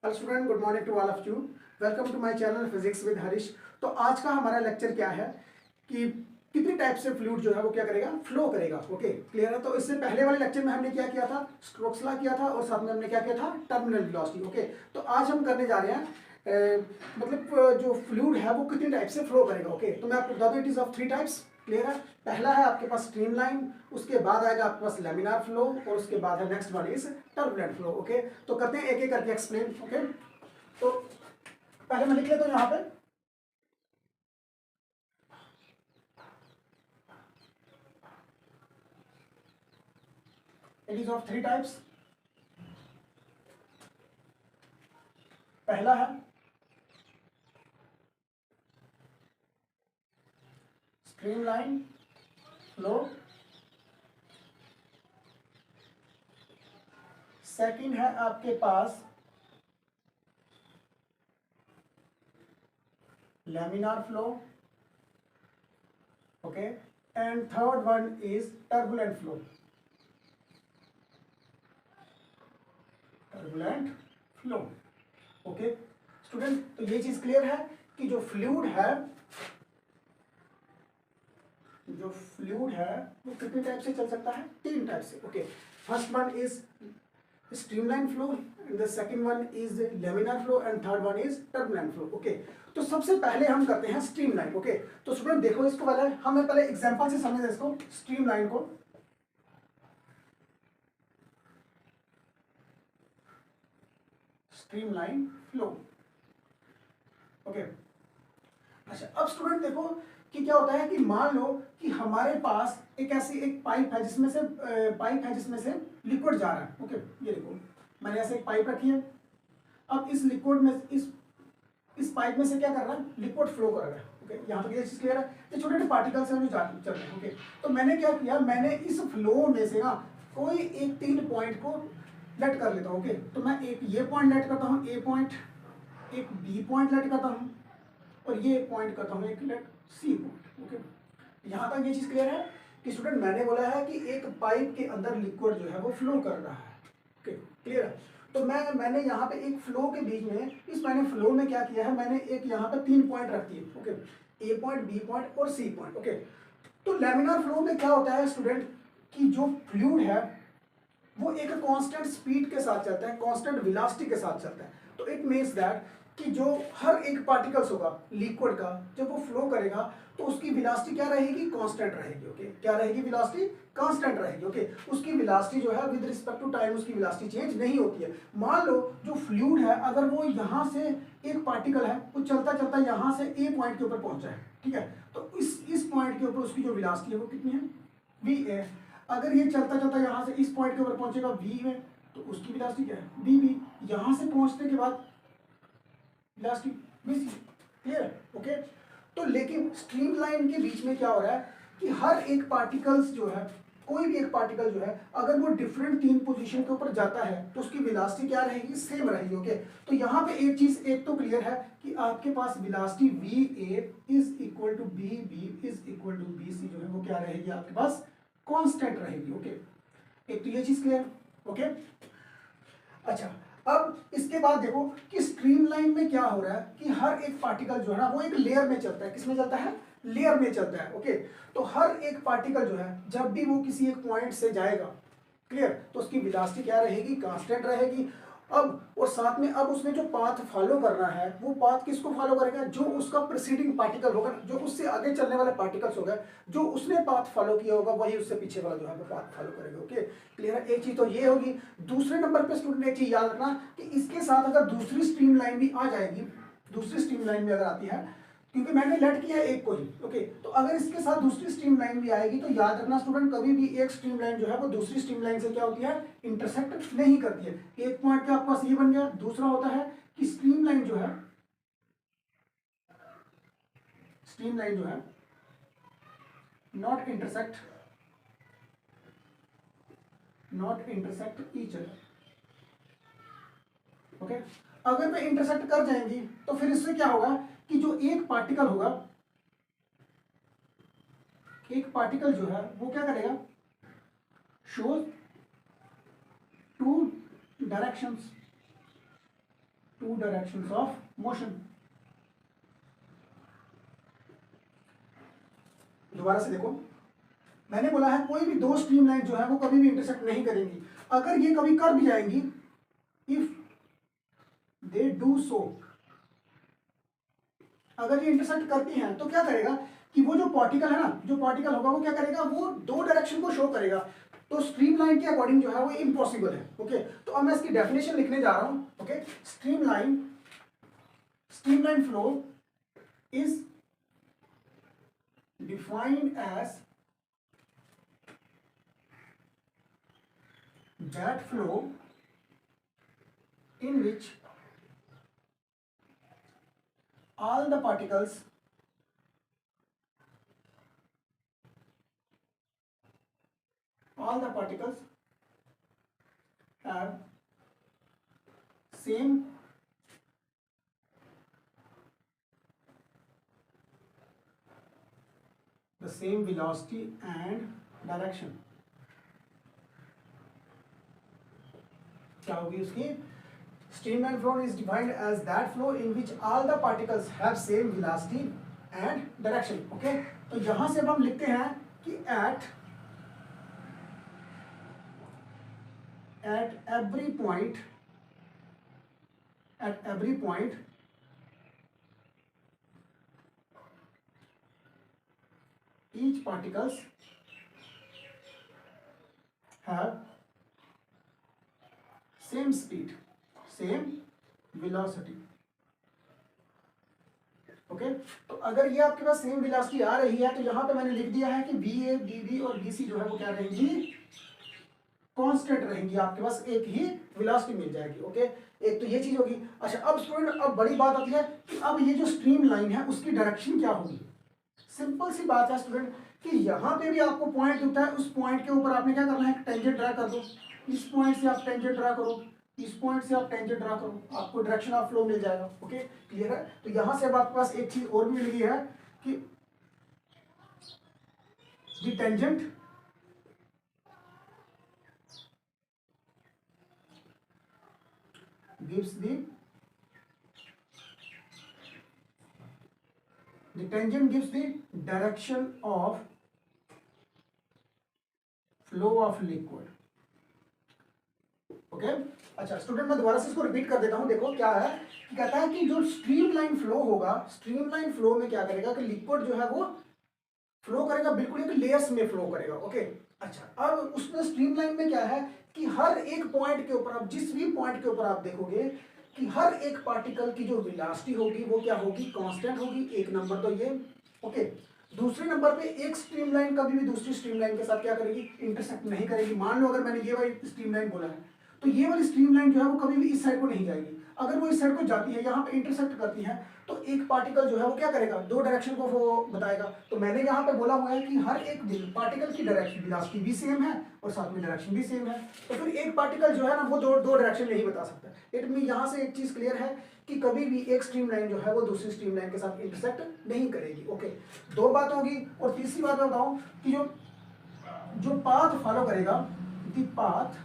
Hello student, good morning to all of you. Welcome to my channel physics with Harish. तो आज का हमारा lecture क्या है कि कितनी टाइप से फ्लूइड जो है वो क्या करेगा, फ्लो करेगा। ओके, क्लियर है। तो इससे पहले वाले लेक्चर में हमने क्या किया था, स्टोक्स लॉ किया था और साथ में हमने क्या किया था, टर्मिनल वेलोसिटी। ओके, तो आज हम करने जा रहे हैं जो फ्लूइड है वो कितनी टाइप से फ्लो करेगा। ओके, तो मैं आपको बता दूं, it is of three types. Clear है। पहला है आपके पास स्ट्रीमलाइन, उसके बाद आएगा आपके पास लैमिनार फ्लो और उसके बाद है next one is turbulent flow. Okay, तो करते हैं एक एक करके एक्सप्लेन। ओके, तो पहले मैं लिख लेता हूं यहां पे, it is of three types. पहला है स्ट्रीमलाइन फ्लो, सेकंड है आपके पास laminar flow. Okay, and third one is turbulent flow. Turbulent flow. Okay student, तो ये चीज क्लियर है कि जो फ्लूइड है वो कितने टाइप से चल सकता है, तीन टाइप से। Okay, first one is streamline flow, the second one is laminar flow and third one is turbulent flow. Okay, तो सबसे पहले हम करते हैं स्ट्रीमलाइन। ओके, तो स्टूडेंट देखो, इसको पहले हमें पहले एग्जांपल से समझें इसको, स्ट्रीमलाइन को। Streamline flow. ओके, अच्छा अब स्टूडेंट देखो कि क्या होता है कि मान लो कि हमारे पास एक ऐसी एक पाइप है जिसमें से लिक्विड जा रहा है। ओके, ये देखो मैंने ऐसे एक पाइप रखी है। अब इस लिक्विड में इस पाइप में से क्या कर रहा है, लिक्विड फ्लो कर रहा है। ओके, यहाँ तक ये चीज क्लियर है। ये छोटे छोटे पार्टिकल्स हैं जो चल रहे हैं। ओके, तो मैंने क्या किया, मैंने इस फ्लो में से ना कोई एक तीन पॉइंट को लेट कर लेता हूँ। ओके, तो मैं एक ये पॉइंट लेट करता हूँ, ए पॉइंट, एक बी पॉइंट लेट करता हूँ और ये पॉइंट करता हूँ एक लेट सी पॉइंट। ओके, यहां तक ये चीज क्लियर है कि स्टूडेंट मैंने बोला है कि एक पाइप के अंदर लिक्विड जो है वो फ्लो कर रहा है। ओके, क्लियर है। तो मैंने यहाँ पे एक फ्लो के बीच में, मैंने फ्लो में क्या किया है, मैंने एक यहाँ पे तीन पॉइंट रख दिए। ओके, ए पॉइंट, बी पॉइंट और सी पॉइंट। ओके, तो लैमिनार फ्लो में क्या होता है स्टूडेंट कि जो फ्लूइड है वो एक कांस्टेंट स्पीड के साथ चलता है, कांस्टेंट वेलोसिटी के साथ चलता है। तो इट मींस दैट कि जो हर एक पार्टिकल्स होगा लिक्विड का, जब वो फ्लो करेगा तो उसकी वेलोसिटी क्या रहेगी, कांस्टेंट रहेगी। ओके, क्या रहेगी, वेलोसिटी कांस्टेंट रहेगी। ओके, उसकी वेलोसिटी जो है विद रिस्पेक्ट टू टाइम उसकी वेलोसिटी चेंज नहीं होती है। मान लो जो फ्लूइड है, अगर वो यहाँ से एक पार्टिकल है वो चलता चलता यहाँ से ए पॉइंट के ऊपर पहुंचा है, ठीक है, तो इस पॉइंट के ऊपर उसकी जो वेलोसिटी है वो कितनी है, वी ए। अगर ये चलता चलता यहाँ से इस पॉइंट के ऊपर पहुंचेगा वी में, तो उसकी वेलोसिटी क्या है, वी बी। यहाँ से पहुंचने के बाद वेलोसिटी वी सी। क्लियर है। ओके, तो लेकिन स्ट्रीमलाइन के बीच में क्या हो रहा है कि हर एक पार्टिकल्स जो है, कोई भी एक पार्टिकल जो है, अगर वो डिफरेंट तीन पोजीशन के ऊपर जाता है तो उसकी वेलोसिटी क्या रहेगी, सेम रहेगी। ओके, तो यहाँ पे एक चीज एक तो क्लियर है कि आपके पास velocity V A is equal to B B is equal to B C जो है वो क्या रहेगी, आपके पास कांस्टेंट रहेगी। ओके, एक तो ये चीज क्लियर। ओके, अच्छा अब इसके बाद देखो कि स्ट्रीमलाइन में क्या हो रहा है कि हर एक पार्टिकल जो है ना वो एक लेयर में चलता है। किसमें चलता है, लेयर में चलता है। ओके, तो हर एक पार्टिकल जो है जब भी वो किसी एक पॉइंट से जाएगा, क्लियर, तो उसकी वेलोसिटी क्या रहेगी, कांस्टेंट रहेगी। अब और साथ में अब उसने जो पाथ फॉलो करना है वो पाथ किसको फॉलो करेगा, जो उसका प्रीसीडिंग पार्टिकल होगा, जो उससे आगे चलने वाले पार्टिकल्स होगा, जो उसने पाथ फॉलो किया होगा वही उससे पीछे वाला जो है वो पाथ फॉलो करेगा। ओके, क्लियर है। एक चीज तो ये होगी। दूसरे नंबर पे स्टूडेंट एक चीज याद रखना कि इसके साथ अगर दूसरी स्ट्रीमलाइन भी आ जाएगी, दूसरी स्ट्रीमलाइन भी अगर आती है, क्योंकि मैंने लेट किया एक को ही। ओके, तो अगर इसके साथ दूसरी स्ट्रीमलाइन भी आएगी तो याद रखना स्टूडेंट, कभी भी एक स्ट्रीमलाइन जो है वो दूसरी स्ट्रीमलाइन से क्या होती है, इंटरसेक्ट नहीं करती है। एक पॉइंट क्या आपके पास ये बन गया। दूसरा होता है कि स्ट्रीमलाइन जो है not intersect each other. Okay, अगर वे इंटरसेक्ट कर जाएंगी तो फिर इससे क्या होगा कि जो एक पार्टिकल होगा, एक पार्टिकल जो है वो क्या करेगा, shows two directions two directions of motion. दोबारा से देखो, मैंने बोला है कोई भी दो स्ट्रीमलाइन जो है वो कभी भी इंटरसेक्ट नहीं करेंगी। अगर ये कभी कर भी जाएंगी, इफ दे डू सो, अगर ये इंटरसेक्ट करती हैं तो क्या करेगा कि वो जो पार्टिकल है ना, जो पार्टिकल होगा वो क्या करेगा, वो दो डायरेक्शन को शो करेगा। तो स्ट्रीमलाइन के अकॉर्डिंग जो है वो इम्पॉसिबल है। ओके, तो अब मैं इसकी डेफिनेशन लिखने जा रहा हूं। Okay, streamline flow is defined as that flow in which all the particles have same velocity and direction। क्या होगी उसकी, streamline flow is defined as that flow in which all the particles have same velocity and direction. Okay, तो यहां से अब हम लिखते हैं कि at every point each particles have same speed, same velocity। Okay, तो अगर ये आपके पास सेम वेलोसिटी आ रही है तो यहां पे मैंने लिख दिया है कि BA, BB और BC जो है वो क्या रहेंगी, कांस्टेंट रहेंगी। आपके पास एक ही वेलोसिटी मिल जाएगी। ओके, एक तो ये चीज होगी। अच्छा, अब स्टूडेंट, अब बड़ी बात आती है कि अब ये जो स्ट्रीम लाइन है उसकी डायरेक्शन क्या होगी। सिंपल सी बात है स्टूडेंट कि यहां पे भी आपको पॉइंट होता है, उस पॉइंट के ऊपर आपने क्या करना है, टेंजेंट ड्रा कर दो। इस पॉइंट से आप टेंजेंट ड्रा करो, इस पॉइंट से आप टेंजेंट ड्रा करो, आपको डायरेक्शन ऑफ फ्लो मिल जाएगा। ओके, क्लियर है। तो यहां से अब आपके पास एक चीज और भी मिल गई है कि the tangent gives the tangent gives the direction of flow of liquid। Okay, अच्छा स्टूडेंट, मैं दोबारा से इसको रिपीट कर देता हूं। देखो क्या है कि कहता है कि जो स्ट्रीमलाइन फ्लो होगा, स्ट्रीमलाइन फ्लो में क्या करेगा कि लिक्विड जो है वो फ्लो करेगा, बिल्कुल एक लेयर्स में फ्लो करेगा। ओके, अच्छा, अब उसमें स्ट्रीमलाइन में क्या है कि हर एक पॉइंट के ऊपर, आप जिस भी पॉइंट के ऊपर आप देखोगे कि हर एक पार्टिकल की जो वेलोसिटी होगी वो क्या होगी, कांस्टेंट होगी। एक नंबर तो ये। ओके, दूसरे नंबर पे एक स्ट्रीमलाइन कभी भी दूसरी स्ट्रीमलाइन के साथ क्या करेगी, इंटरसेक्ट नहीं करेगी। मान लो अगर मैंने ये वाली स्ट्रीमलाइन बोला है तो ये वाली स्ट्रीमलाइन जो है वो कभी भी इस साइड को नहीं जाएगी। अगर वो इस साइड को जाती है, यहाँ पे इंटरसेक्ट करती है, तो एक पार्टिकल जो है वो क्या करेगा, दो डायरेक्शन को वो बताएगा। तो मैंने यहाँ पे बोला हुआ है कि हर एक पार्टिकल की डायरेक्शन वेलोसिटी भी सेम है और साथ में डायरेक्शन भी सेम है। तो फिर एक पार्टिकल जो है ना वो दो डायरेक्शन नहीं बता सकता। इट मीन यहाँ से एक चीज क्लियर है कि कभी भी एक स्ट्रीमलाइन जो है वो दूसरी स्ट्रीमलाइन के साथ इंटरसेक्ट नहीं करेगी। ओके, दो बात होगी। और तीसरी बात मैं बताऊं कि जो पाथ फॉलो करेगा, the path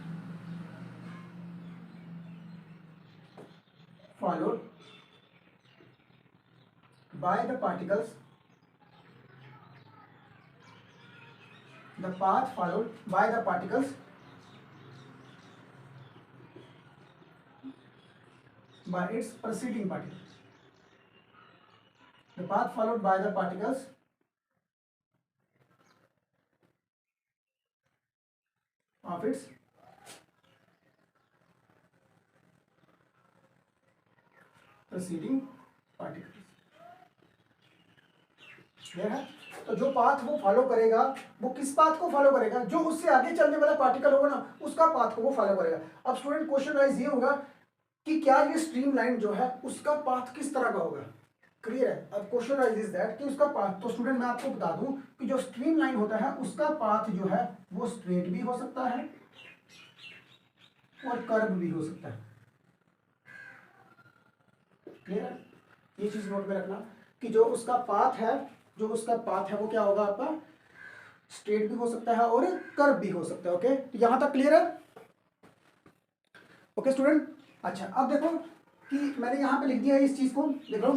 followed by the particles, the path followed by the particles by its preceding particles, the path followed by the particles of its preceding particles. Clear है। तो जो पाथ वो फॉलो करेगा, वो किस path को follow करेगा, जो उससे आगे चलने वाला पार्टिकल होगा ना उसका पाथ को वो फॉलो करेगा। अब स्टूडेंट क्वेश्चन वाइज ये होगा कि क्या ये स्ट्रीमलाइन जो है उसका पाथ किस तरह का होगा। क्लियर है। अब क्वेश्चन वाइज इज दैट कि उसका पाथ, तो स्टूडेंट मैं आपको बता दूं कि जो स्ट्रीमलाइन होता है उसका पाथ जो है वो स्ट्रेट भी हो सकता है और कर्व भी हो सकता है। क्लियर है। ये चीज नोट में रखना कि जो उसका पाथ है वो क्या होगा, आपका स्ट्रेट भी हो सकता है और कर्व भी हो सकता है। ओके, यहां तक क्लियर है। ओके स्टूडेंट, अच्छा अब देखो कि मैंने यहाँ पे लिख दिया है इस चीज को, देखो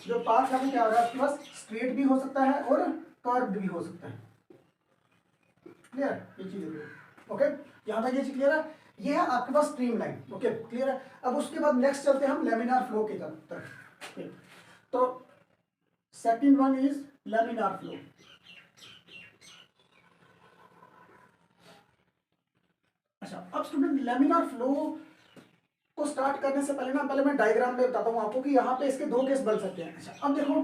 जो पाथ है वो क्या हो रहा है आपके पास, स्ट्रेट भी हो सकता है और कर्व्ड भी हो सकता है। क्लियर, ये चीज देखो। ओके, यहाँ तक ये चीज क्लियर है। ये है आपके पास स्ट्रीम लाइन। ओके क्लियर है। अब उसके बाद नेक्स्ट चलते हैं हम लेमिनार फ्लो की तरफ। तो second one is laminar flow. अच्छा, अब स्टूडेंट लेमिनार फ्लो को स्टार्ट करने से पहले ना, पहले मैं डायग्राम में बताता हूँ आपको कि यहाँ पे इसके दो केस बन सकते हैं। अच्छा, अब देखो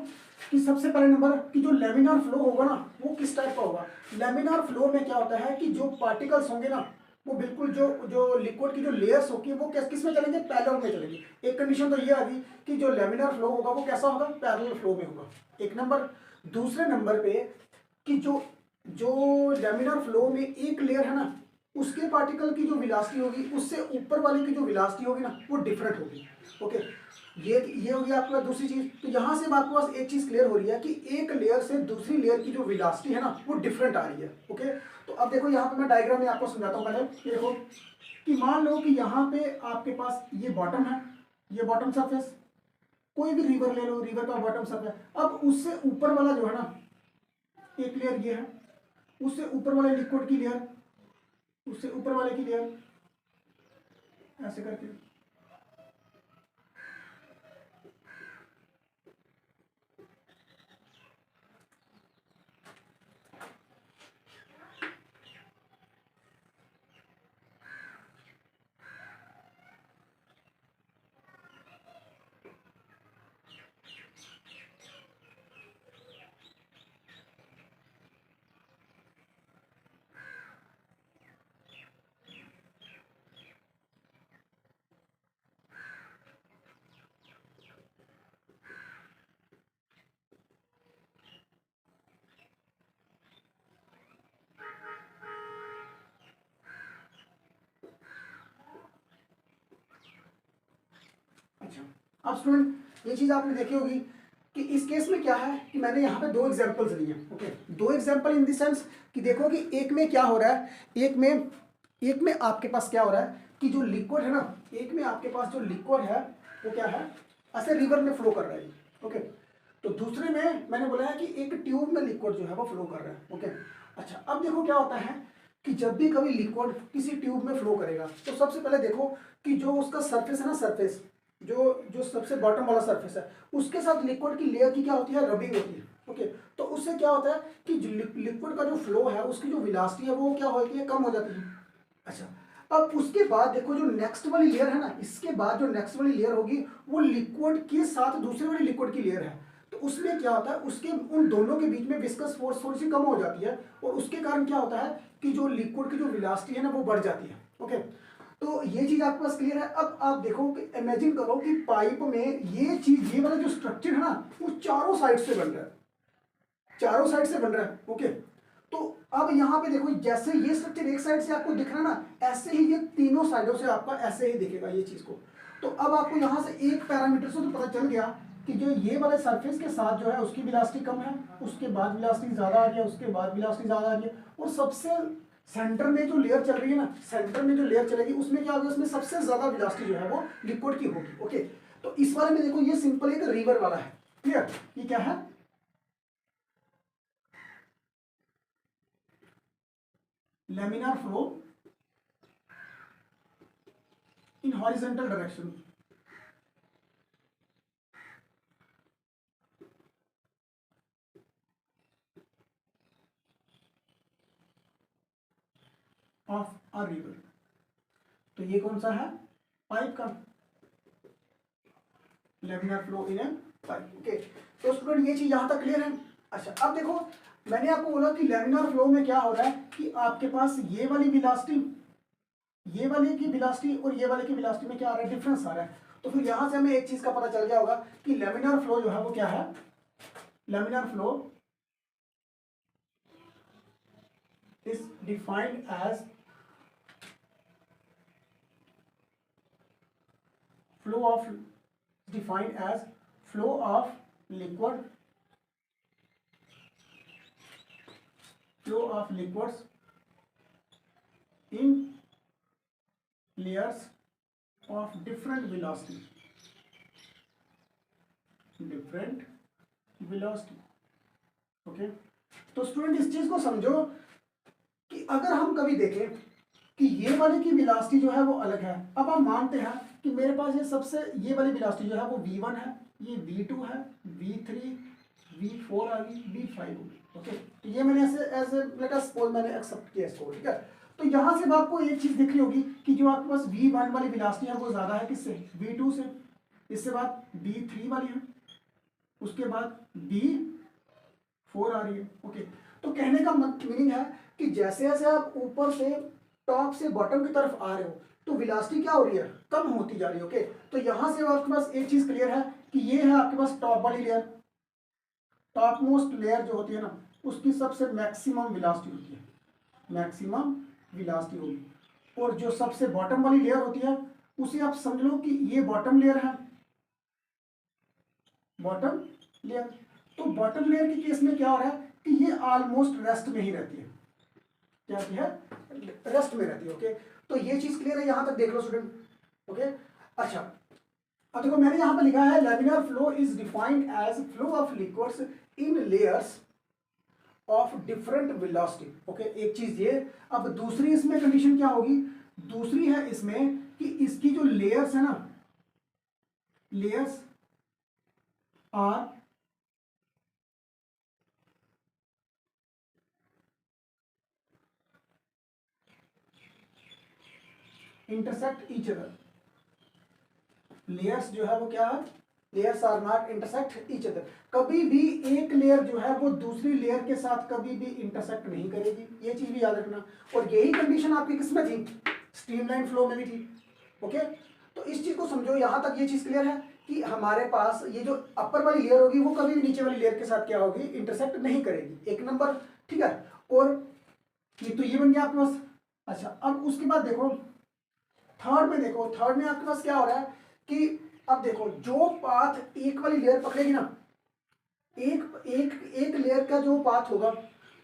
कि सबसे पहले नंबर कि जो लेमिनार फ्लो होगा ना वो किस टाइप का होगा। लेमिनार फ्लो में क्या होता है कि जो पार्टिकल्स होंगे ना वो बिल्कुल जो जो लिक्विड की जो लेयर्स होगी वो किस में चलेंगे, पैरेलल में चलेंगी। एक कंडीशन तो ये आ गई कि जो लेमिनार फ्लो होगा वो कैसा होगा, पैरेलल फ्लो में होगा, एक नंबर। दूसरे नंबर पे कि जो जो लेमिनार फ्लो में एक लेयर है ना उसके पार्टिकल की जो विलासिटी होगी उससे ऊपर वाले की जो विलासिटी होगी ना वो डिफरेंट होगी। ओके, ये होगी आपके पास दूसरी चीज। तो यहां से आपके पास एक चीज क्लियर हो रही है कि एक लेयर से दूसरी लेयर की जो विलासिटी है ना वो डिफरेंट आ रही है। ओके, तो अब देखो यहाँ पे मैं डायग्राम में आपको समझाता हूँ। पहले ये देखो कि मान लो कि यहाँ पे आपके पास ये बॉटम है, ये बॉटम सरफेस, कोई भी रिवर ले लो, रिवर का बॉटम सरफेस। अब उससे ऊपर वाला जो है ना एक लेयर ये है, उससे ऊपर वाले लिक्विड की लेयर, उससे ऊपर वाले की लेयर, ऐसे करके। अच्छा, अब स्टूडेंट ये चीज आपने देखी होगी कि इस केस में क्या है कि मैंने यहाँ पे दो एग्जांपल्स लिए हैं। ओके, दो एग्जांपल इन द सेंस कि देखो कि एक में क्या हो रहा है, एक में आपके पास क्या हो रहा है कि जो लिक्विड है ना, एक में आपके पास जो लिक्विड है वो क्या है, ऐसे रिवर में फ्लो कर रहा है। ओके, तो दूसरे में मैंने बोला है कि एक ट्यूब में लिक्विड जो है वो फ्लो कर रहा है। ओके, अच्छा अब देखो क्या होता है कि जब भी कभी लिक्विड किसी ट्यूब में फ्लो करेगा तो सबसे पहले देखो कि जो उसका सरफेस है ना, सरफेस जो जो सबसे बॉटम वाला सरफेस है उसके साथ लिक्विड की लेयर की क्या होती है, रबिंग होती है। ओके, तो उससे क्या होता है कि लिक्विड का जो फ्लो है उसकी जो विलासिटी है वो क्या होती है, कम हो जाती है। अच्छा, अब उसके बाद देखो जो नेक्स्ट वाली लेयर है ना, इसके बाद जो नेक्स्ट वाली लेयर होगी वो लिक्विड के साथ दूसरे वाली लिक्विड की लेयर है। तो उसमें क्या होता है, उसके उन दोनों के बीच में विस्कस फोर्स थोड़ी सी कम हो जाती है और उसके कारण क्या होता है कि जो लिक्विड की जो विलासिटी है ना वो बढ़ जाती है। ओके, तो ये चीज आपके पास क्लियर है। अब आप देखो कि इमेजिन करो कि पाइप में ये चीज, ये वाला जो स्ट्रक्चर है ना वो चारों साइड से बन रहा है, चारों साइड से बन रहा है। ओके, तो अब यहाँ पे देखो जैसे ये स्ट्रक्चर एक साइड से आपको दिख रहा है ना, ऐसे ही ये तीनों साइडों से आपका ऐसे ही दिखेगा ये चीज को। तो अब आपको यहाँ से एक पैरामीटर से तो पता चल गया कि जो ये वाले सरफेस के साथ जो है उसकी वेलोसिटी कम है, उसके बाद वेलोसिटी ज्यादा आ रही है, उसके बाद वेलोसिटी ज्यादा आ रही है, और सबसे सेंटर में जो लेयर चल रही है ना, सेंटर में जो लेयर चलेगी उसमें क्या होगा, उसमें सबसे ज्यादा वेलोसिटी जो है वो लिक्विड की होगी। ओके, तो इस वाले में देखो ये सिंपल एक रिवर वाला है। क्लियर, ये क्या है, laminar flow in horizontal direction. Of a river. तो ये कौन सा है, पाइप का laminar flow in A pipe. Okay, तो स्टूडेंट ये चीज यहां तक क्लियर है। अच्छा, अब देखो मैंने आपको बोला कि लेमिनार फ्लो में क्या हो रहा है कि आपके पास ये वाली वेलोसिटी, ये वाले की वेलोसिटी और ये वाले की वेलोसिटी में क्या आ रहा है, डिफरेंस आ रहा है। तो फिर यहां से हमें एक चीज का पता चल गया होगा कि लेमिनार फ्लो जो है वो क्या है, laminar flow is defined as flow of, defined as flow of liquid, flow of liquids in layers of different velocity, different velocity. Okay, तो स्टूडेंट इस चीज को समझो कि अगर हम कभी देखें कि ये वाले की वेलोसिटी जो है वो अलग है, अब हम मानते हैं कि मेरे पास ये सबसे ये वाली वेलोसिटी जो है वो v1 है, ये v2 है, v3 v4 आ गई, v5 होगी। ओके, तो ये मैंने ऐसे एज लेट अस सपोज मैंने एक्सेप्ट किया इसको, ठीक है। तो यहां से आपको एक चीज दिख रही होगी कि जो आपके पास v1 वाली वेलोसिटी है वो ज्यादा है किससे, v2 से, इसके बाद v3 वाली है, उसके बाद v4 आ रही है। ओके, तो कहने का मीनिंग है कि जैसे जैसे आप ऊपर से टॉप से बॉटम की तरफ आ रहे हो तो वेलोसिटी क्या हो रही है, कम होती जा रही है। ओके, तो यहां से आपके पास एक चीज क्लियर है कि ये है आपके पास टॉप वाली लेयर, टॉप मोस्ट लेयर जो होती है ना उसकी सबसे मैक्सिमम वेलोसिटी होती है, मैक्सिमम वेलोसिटी होगी। और जो सबसे बॉटम वाली लेयर होती है उसे आप समझ लो कि ये बॉटम लेयर है, बॉटम लेयर। तो बॉटम लेयर के केस में क्या हो रहा है कि ये ऑलमोस्ट रेस्ट में ही रहती है, क्या है, रेस्ट में रहती है। ओके, तो ये चीज क्लियर है, यहां तक देख लो स्टूडेंट। ओके, अच्छा अब देखो मैंने यहां पर लिखा है laminar flow is defined as flow of liquids in layers of different velocity. Okay, एक चीज ये। अब दूसरी इसमें कंडीशन क्या होगी, दूसरी है इसमें कि इसकी जो लेयर्स है ना, layers are intersect each other. Layers जो है वो क्या है, layers are not intersect each other. कभी भी एक लेयर जो है वो दूसरी लेयर के साथ कभी भी इंटरसेक्ट नहीं करेगी, ये चीज भी याद रखना। और यही कंडीशन आपकी किसमें थी, स्ट्रीमलाइन फ्लो में भी थी। ओके, तो इस चीज को समझो, यहां तक ये चीज क्लियर है कि हमारे पास ये जो अपर वाली लेयर होगी वो कभी भी नीचे वाली लेयर के साथ क्या होगी, इंटरसेक्ट नहीं करेगी, एक नंबर, ठीक है। और ये तो ये बन गया आपके पास। अच्छा, अब उसके बाद देखो थर्ड में, देखो थर्ड में आपके पास क्या हो रहा है कि अब देखो जो पाथ एक वाली लेयर पकड़ेगी ना, एक एक एक लेयर का जो पाथ होगा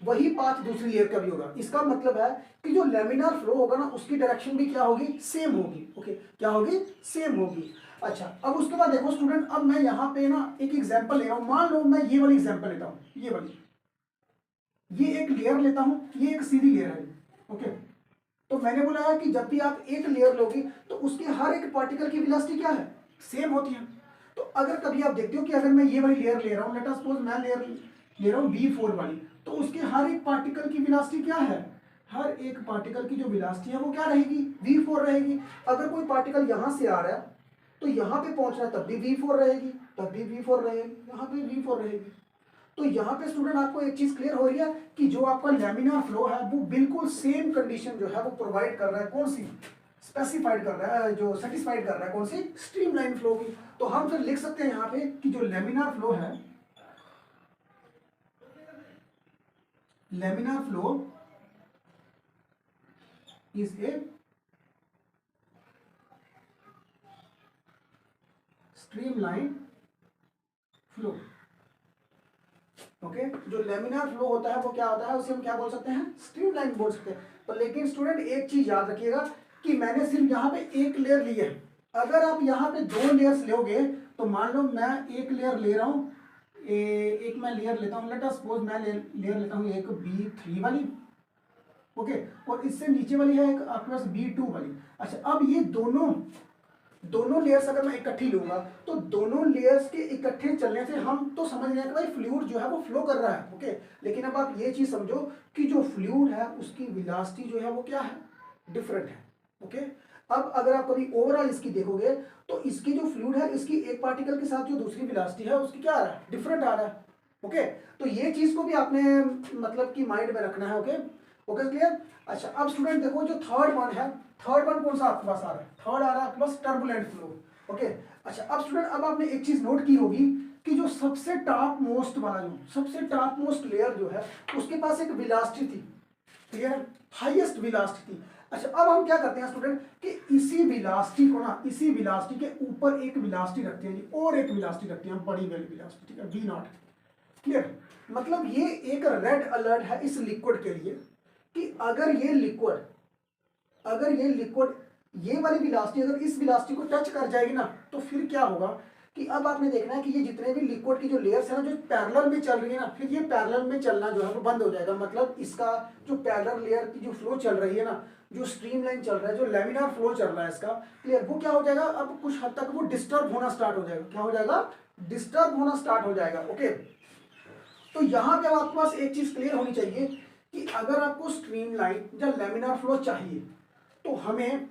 वही पाथ दूसरी लेयर का भी होगा। इसका मतलब है कि जो लेमिनार फ्लो होगा ना उसकी डायरेक्शन भी क्या होगी, सेम होगी। ओके, क्या होगी, सेम होगी। अच्छा, अब उसके बाद देखो स्टूडेंट, अब मैं यहाँ पे ना एक एग्जांपल ले रहा हूँ। मान लो मैं ये वाली एग्जांपल लेता हूँ, ये वाली, ये एक लेयर लेता हूँ, ये एक सीधी लेयर है। ओके, तो मैंने बोला है कि जब भी आप एक लेयर लोगी तो उसके हर एक पार्टिकल की वेलोसिटी क्या है, सेम होती है। तो अगर कभी आप देखते हो कि अगर मैं ये वाली लेयर ले रहा हूँ, लेट अस सपोज मैं लेयर ले रहा हूँ v4 वाली, तो उसके हर एक पार्टिकल की वेलोसिटी क्या है, हर एक पार्टिकल की जो वेलोसिटी है वो क्या रहेगी, v4 रहेगी। अगर कोई पार्टिकल यहां से आ रहा है तो यहां पे पहुंच रहा है तब भी v4 रहेगी, तब भी v4 रहेगी, यहां पे v4 रहेगी। तो यहाँ पे स्टूडेंट आपको एक चीज क्लियर हो रही है कि जो आपका लैमिनार फ्लो है वो बिल्कुल सेम कंडीशन जो है वो प्रोवाइड कर रहा है, कौन सी, स्पेसिफाइड कर रहा है, जो सेटिस्फाइड कर रहा है कौन सी, स्ट्रीमलाइन फ्लो की। तो हम फिर लिख सकते हैं यहाँ पे कि जो लैमिनार फ्लो है, laminar flow is a streamline flow. Okay, जो लेमिनार फ्लो होता है वो क्या होता है, उसे हम क्या बोल सकते हैं, स्ट्रीमलाइन बोल सकते हैं। तो लेकिन स्टूडेंट एक चीज याद रखिएगा कि मैंने सिर्फ यहाँ पे एक लेयर ली है। अगर आप यहाँ पे दो लेयर्स लोगे तो मान लो मैं एक लेयर ले रहा हूँ, एक मैं लेयर लेता हूँ, लेट अस सपोज मैं लेयर लेता हूँ एक b3 वाली। ओके, और इससे नीचे वाली है एक आपके पास b2 वाली। अच्छा, अब ये दोनों दोनों लेयर्स अगर मैं इकट्ठी लूंगा तो दोनों लेयर्स के इकट्ठे चलने से हम तो समझ रहे हैं कि भाई फ्लूइड जो है वो फ्लो कर रहा है। ओके, लेकिन अब आप ये चीज समझो कि जो फ्लूइड है उसकी वेलोसिटी जो है वो क्या है, डिफरेंट है। ओके, अब अगर आप कभी ओवरऑल इसकी देखोगे तो इसकी जो फ्लूइड है इसकी एक पार्टिकल के साथ जो दूसरी वेलोसिटी है उसकी क्या आ रहा है, डिफरेंट आ रहा है। ओके, तो ये चीज को भी आपने मतलब कि माइंड में रखना है। Okay, okay clear. अच्छा, अब स्टूडेंट देखो जो थर्ड वन है, थर्ड वन कौन सा आपके पास आ रहा है, थर्ड आ रहा है आपके पास टर्बुलेंट फ्लो। ओके, अच्छा अब स्टूडेंट, अब आपने एक चीज नोट की होगी कि जो सबसे टॉप मोस्ट वाला, जो सबसे टॉप मोस्ट लेयर जो है उसके पास एक वेलोसिटी थी, क्लियर, हाईएस्ट वेलोसिटी थी। अच्छा, अब हम क्या करते हैं स्टूडेंट कि इसी वेलोसिटी को ना, इसी वेलोसिटी के ऊपर एक वेलोसिटी रखते हैं जी, और एक वेलोसिटी रखते हैं बड़ी वाली वेलोसिटी, ठीक है, v नॉट। क्लियर, मतलब ये एक रेड अलर्ट है इस लिक्विड के लिए कि अगर ये लिक्विड ये वाली वेलोसिटी अगर इस वेलोसिटी को टच कर जाएगी ना तो फिर क्या होगा कि अब आपने देखना है कि ये जितने भी लिक्विड की जो लेयर्स है ना जो पैरेलल में चल रही है ना, फिर ये पैरेलल में चलना जो है वो बंद हो जाएगा। मतलब इसका जो पैरेलल लेयर की जो फ्लो चल रही है ना, जो स्ट्रीमलाइन चल रहा है, जो लेमिनार फ्लो चल रहा है इसका, क्लियर, वो क्या हो जाएगा, अब कुछ हद तक वो डिस्टर्ब होना स्टार्ट हो जाएगा। क्या हो जाएगा, डिस्टर्ब होना स्टार्ट हो जाएगा। ओके, तो यहां पे आपके पास एक चीज क्लियर होनी चाहिए कि अगर आपको स्ट्रीमलाइन या लेमिनार फ्लो चाहिए तो हमें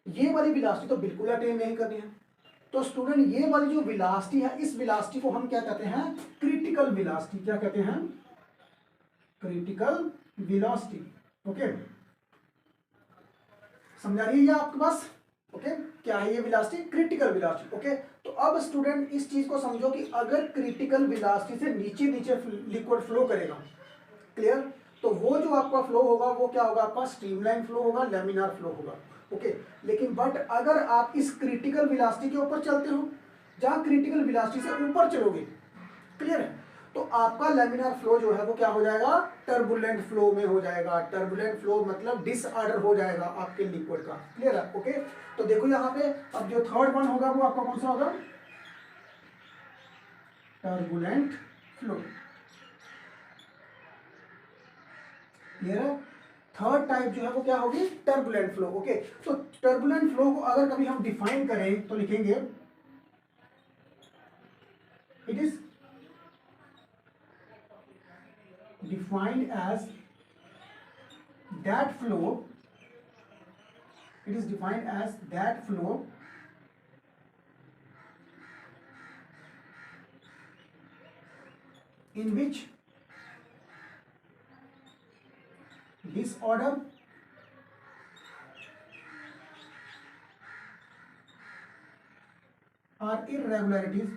ये वाली वेलोसिटी तो बिल्कुल अटेन नहीं करनी है। तो स्टूडेंट ये वाली जो वेलोसिटी है, इस वेलोसिटी को हम क्या कहते हैं, क्रिटिकल वेलोसिटी। क्या कहते हैं, क्रिटिकल वेलोसिटी। ओके, समझा रही है आपके पास। ओके, क्या है ये वेलोसिटी, क्रिटिकल वेलोसिटी। ओके, तो अब स्टूडेंट इस चीज को समझो कि अगर क्रिटिकल वेलोसिटी से नीचे नीचे लिक्विड फ्लो करेगा, क्लियर, तो वो जो आपका फ्लो होगा वो क्या होगा, आपका स्ट्रीमलाइन फ्लो होगा, लेमिनार फ्लो होगा। ओके, लेकिन बट अगर आप इस क्रिटिकल वेलोसिटी के ऊपर चलते हो, जहां क्रिटिकल वेलोसिटी से ऊपर चलोगे, क्लियर है, तो आपका लेमिनार फ्लो जो है वो क्या हो जाएगा, टर्बुलेंट फ्लो में हो जाएगा। टर्बुलेंट फ्लो मतलब डिसऑर्डर हो जाएगा आपके लिक्विड का। क्लियर है। ओके, तो देखो यहाँ पे अब जो थर्ड वन होगा वो आपका कौन सा होगा, टर्बुलेंट फ्लो। क्लियर है, थर्ड टाइप जो है वो क्या होगी, टर्बुलेंट फ्लो। ओके, तो टर्बुलेंट फ्लो को अगर कभी हम डिफाइन करें तो लिखेंगे it is defined as that flow, it is defined as that flow in which disorder or irregularities.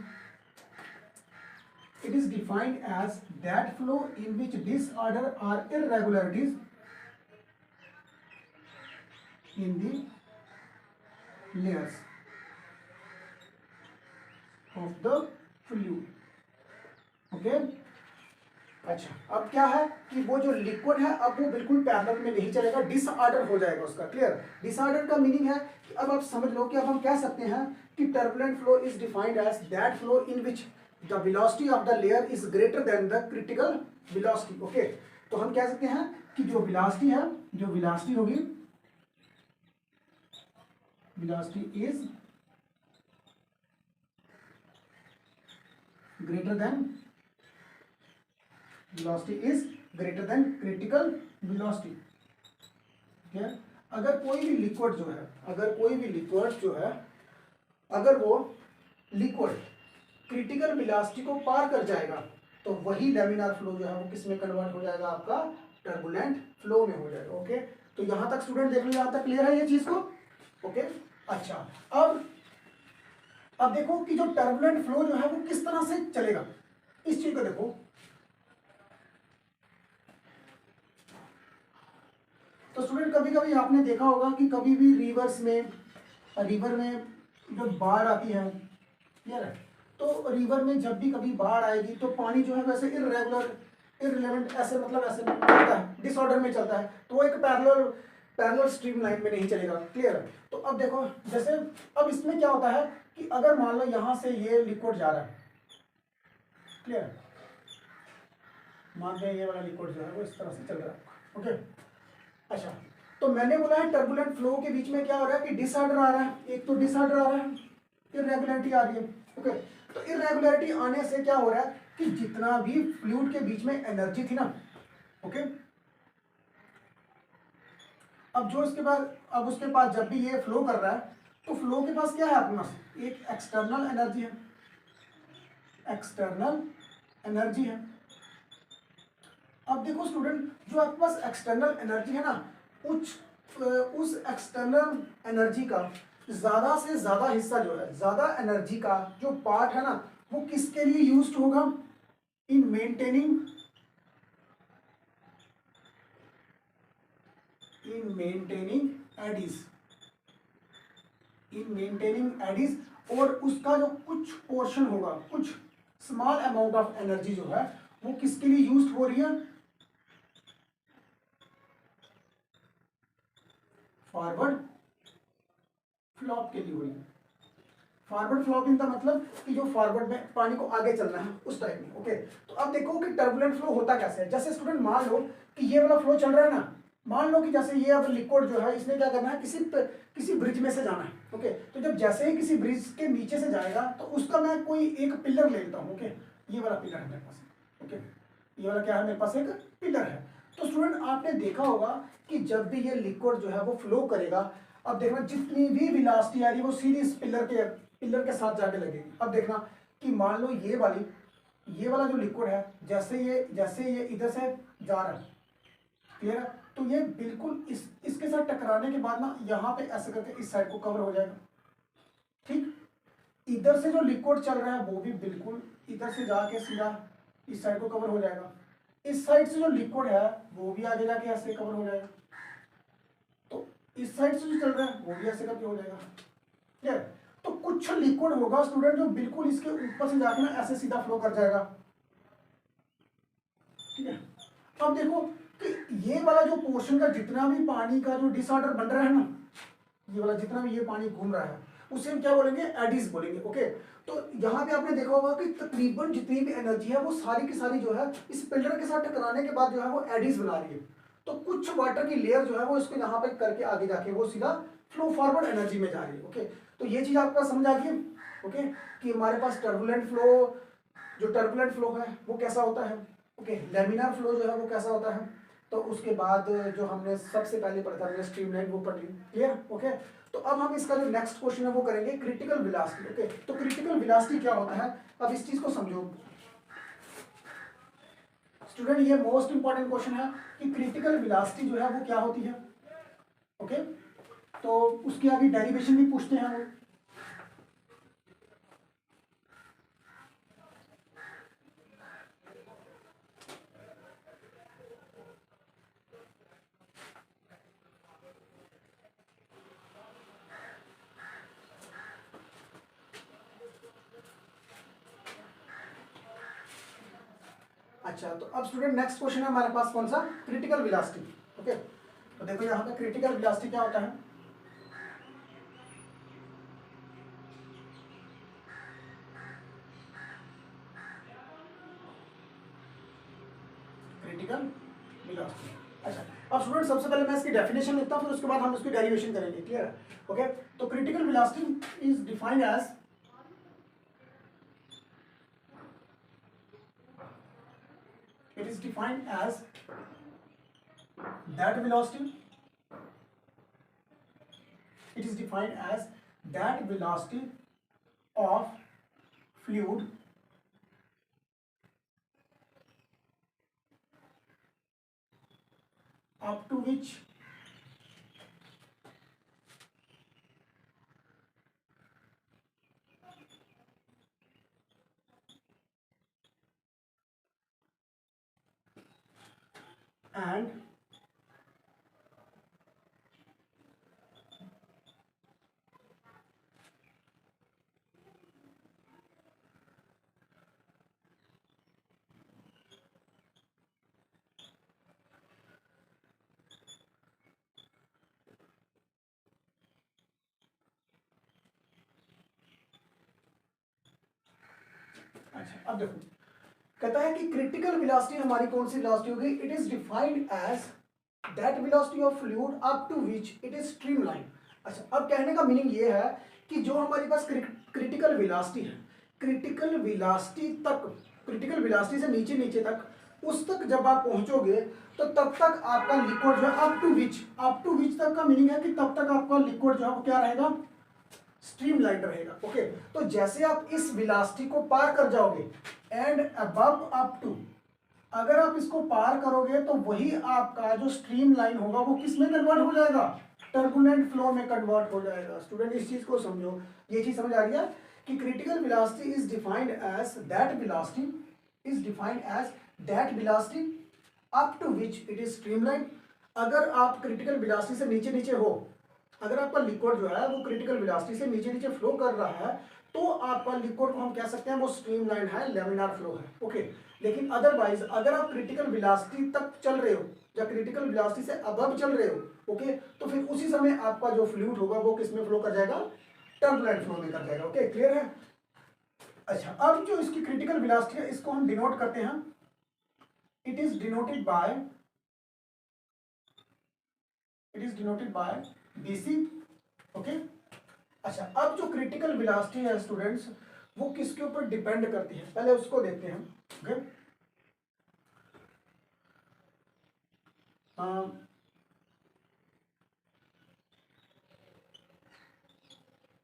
It is defined as that flow in which disorder or irregularities in the layers of the fluid. Okay, अच्छा, अब क्या है कि वो जो liquid है अब वो बिल्कुल पैरेलल में नहीं चलेगा, डिसऑर्डर हो जाएगा उसका। क्लियर, डिसऑर्डर का मीनिंग है कि अब आप समझ लो कि अब हम कह सकते हैं कि turbulent flow is defined as that flow in which the velocity of the layer is greater than the critical velocity. Okay, तो हम कह सकते हैं कि जो वेलोसिटी है, जो वेलोसिटी होगी, velocity is greater then, velocity is greater than critical velocity। ठीक है, अगर कोई भी लिक्विड जो है, अगर कोई भी लिक्विड जो है, अगर वो लिक्विड क्रिटिकल वेलोसिटी को पार कर जाएगा तो वही लेमिनार फ्लो जो है वो किस में कन्वर्ट हो जाएगा, आपका टर्बुलेंट फ्लो में हो जाएगा। ओके, तो यहां तक स्टूडेंट देख लो, यहां तक क्लियर है ये चीज को। ओके, अच्छा, अब देखो कि जो टर्बुलेंट फ्लो जो है वो किस तरह से चलेगा, इस चीज को देखो। तो स्टूडेंट कभी कभी आपने देखा होगा कि कभी भी रिवर में जब बाढ़ आती है, क्लियर है, तो रिवर में जब भी कभी बाढ़ आएगी तो पानी जो है वैसे इररिलेवेंट ऐसे, मतलब ऐसे चलता है, डिसऑर्डर में चलता है, तो वो एक पैरेलल स्ट्रीम लाइन में नहीं चलेगा। क्लियर है, तो अब देखो जैसे अब इसमें क्या होता है कि अगर मान लो यहां से ये लिक्विड जा रहा है, क्लियर, मान लें ये वाला लिक्विड जो है वो इस तरह से चल रहा है। ओके, अच्छा, तो मैंने बोला है टर्बुलेंट फ्लो के बीच में क्या हो रहा है कि डिसऑर्डर आ रहा है, एक तो डिसऑर्डर आ रहा है, इररेगुलरिटी आ रही है। ओके, तो इररेगुलरिटी आने से क्या हो रहा है कि जितना भी फ्लूइड के बीच में एनर्जी थी ना, ओके, अब जो इसके बाद, अब उसके पास जब भी ये फ्लो कर रहा है तो फ्लो के पास क्या है, अपने पास एक एक्सटर्नल एनर्जी है, एक्सटर्नल एनर्जी है। अब देखो स्टूडेंट, जो आपके पास एक्सटर्नल एनर्जी है ना, उस एक्सटर्नल एनर्जी का ज्यादा से ज्यादा हिस्सा जो है, ज्यादा एनर्जी का जो पार्ट है ना, वो किसके लिए यूज्ड होगा, in maintaining eddies, in maintaining eddies. और उसका जो कुछ पोर्शन होगा, कुछ स्मॉल अमाउंट ऑफ एनर्जी जो है वो किसके लिए यूज्ड हो रही है, फॉरवर्ड फ्लॉप के लिए हो रही है। फॉरवर्ड फ्लो का मतलब कि जो फॉरवर्ड में पानी को आगे चलना है उस टाइप में। ओके, तो अब देखो कि टर्बुलेंट फ्लो होता कैसे है। जैसे स्टूडेंट मान लो कि ये वाला फ्लो चल रहा है ना, मान लो कि जैसे ये अब लिक्विड जो है इसने क्या करना है, किसी ब्रिज में से जाना है। ओके, तो जब जैसे ही किसी ब्रिज के नीचे से जाएगा तो उसका मैं कोई एक पिलर ले लेता हूँ। ओके, ये वाला पिलर है मेरे पास। ओके, ये वाला क्या है, मेरे पास एक पिलर है। तो स्टूडेंट आपने देखा होगा कि जब भी ये लिक्विड जो है वो फ्लो करेगा, अब देखना जितनी भी वेलोसिटी आ रही है वो सीधी इस पिलर के साथ जाके लगेगी। अब देखना कि मान लो ये वाला जो लिक्विड है, जैसे ये इधर से जा रहा है, क्लियर है, तो ये बिल्कुल इसके साथ टकराने के बाद ना यहाँ पे ऐसे करके इस साइड को कवर हो जाएगा। ठीक, इधर से जो लिक्विड चल रहा है वो भी बिल्कुल इधर से जाके सीधा इस साइड को कवर हो जाएगा। इस साइड से जो लिक्विड है वो भी आगे जाके ऐसे कवर हो जाएगा। तो इस साइड से जो चल रहा है वो भी ऐसे करके हो जाएगा। क्लियर, तो कुछ लिक्विड होगा स्टूडेंट जो बिल्कुल इसके ऊपर से जाके ना ऐसे सीधा फ्लो कर जाएगा। ठीक है, अब देखो कि ये वाला जो पोर्शन का जितना भी पानी का जो डिसऑर्डर बन रहा है ना, ये वाला जितना भी ये पानी घूम रहा है उसे हम क्या बोलेंगे, एडिस बोलेंगे। ओके, तो यहाँ पे आपने देखा होगा कि तकरीबन जितनी भी एनर्जी है वो सारी की सारी जो है इस पिलर के साथ टकराने के बाद जो है वो एडिस बना रही है। तो कुछ वाटर की लेयर जो है वो इसको यहाँ पे करके आगे जाके वो सीधा फ्लो फॉरवर्ड एनर्जी में जा रही है। ओके, तो ये चीज आपको समझ आ गई है। ओके, कि हमारे पास टर्बुलेंट फ्लो है वो कैसा होता है। ओके, लेमिनार फ्लो जो है वो कैसा होता है। तो उसके बाद जो हमने सबसे पहले पढ़ा था, हमने स्ट्रीमलाइन वो पढ़ी। क्लियर। ओके, तो अब हम इसका जो नेक्स्ट क्वेश्चन है वो करेंगे क्रिटिकल वेलोसिटी। ओके, तो क्रिटिकल वेलोसिटी क्या होता है, अब इस चीज को समझो स्टूडेंट, ये मोस्ट इंपॉर्टेंट क्वेश्चन है कि क्रिटिकल वेलोसिटी जो है वो क्या होती है। ओके, तो उसकी आगे डेरिवेशन भी पूछते हैं वो। अच्छा, तो अब स्टूडेंट नेक्स्ट क्वेश्चन है हमारे पास कौन सा, क्रिटिकल वेलोसिटी। ओके, तो देखो यहाँ पे क्रिटिकल वेलोसिटी क्या होता है। Critical velocity. अच्छा, अब स्टूडेंट सबसे पहले मैं इसकी डेफिनेशन लिखता हूँ, फिर उसके बाद हम इसकी डेरिवेशन करेंगे। क्लियर है। ओके, तो critical velocity is defined as that velocity it is defined as that velocity of fluid up to which and अच्छा, अब देखो कहता है कि क्रिटिकल वेलोसिटी हमारी कौन सी वेलोसिटी होगी, it is defined as that velocity of fluid up to which it is streamline. अच्छा, अब कहने का मीनिंग ये है कि जो हमारे पास क्रिटिकल वेलोसिटी है, क्रिटिकल वेलोसिटी से नीचे नीचे तक, उस तक जब आप पहुंचोगे तो तब तक आपका लिक्विड जो है अप टू विच तक का मीनिंग है कि तब तक आपका लिक्विड जो है वो क्या रहेगा, स्ट्रीमलाइन रहेगा। ओके, तो जैसे आप इस वेलोसिटी को पार कर जाओगे एंड अबव अप टू, अगर आप इसको पार करोगे तो वही आपका जो स्ट्रीमलाइन होगा वो किस में कन्वर्ट हो जाएगा, टर्बुलेंट फ्लो में कन्वर्ट हो जाएगा। स्टूडेंट इस चीज को समझो, ये चीज समझ आ रही है कि critical velocity is defined as that velocity up to which it is streamline. अगर आप क्रिटिकल वेलोसिटी से नीचे नीचे हो, अगर आपका लिक्विड जो है वो क्रिटिकल वेलोसिटी से नीचे नीचे फ्लो कर रहा है तो आपका लिक्विड को हम कह सकते हैं वो स्ट्रीमलाइन है, लेमिनार फ्लो है। ओके, लेकिन अदरवाइज अगर आप क्रिटिकल वेलोसिटी तक चल रहे हो या क्रिटिकल वेलोसिटी से अबव चल रहे हो, ओके, तो फिर उसी समय आपका जो फ्लूइड होगा वो किस में फ्लो कर जाएगा, टर्बुलेंट फ्लो में कर जाएगा। ओके, क्लियर है। अच्छा, अब जो इसकी क्रिटिकल वेलोसिटी है इसको हम डिनोट करते हैं, it is denoted bye BC। Okay, अच्छा, अब जो क्रिटिकल वेलोसिटी है स्टूडेंट्स वो किसके ऊपर डिपेंड करती है, पहले उसको देखते हैं। Okay,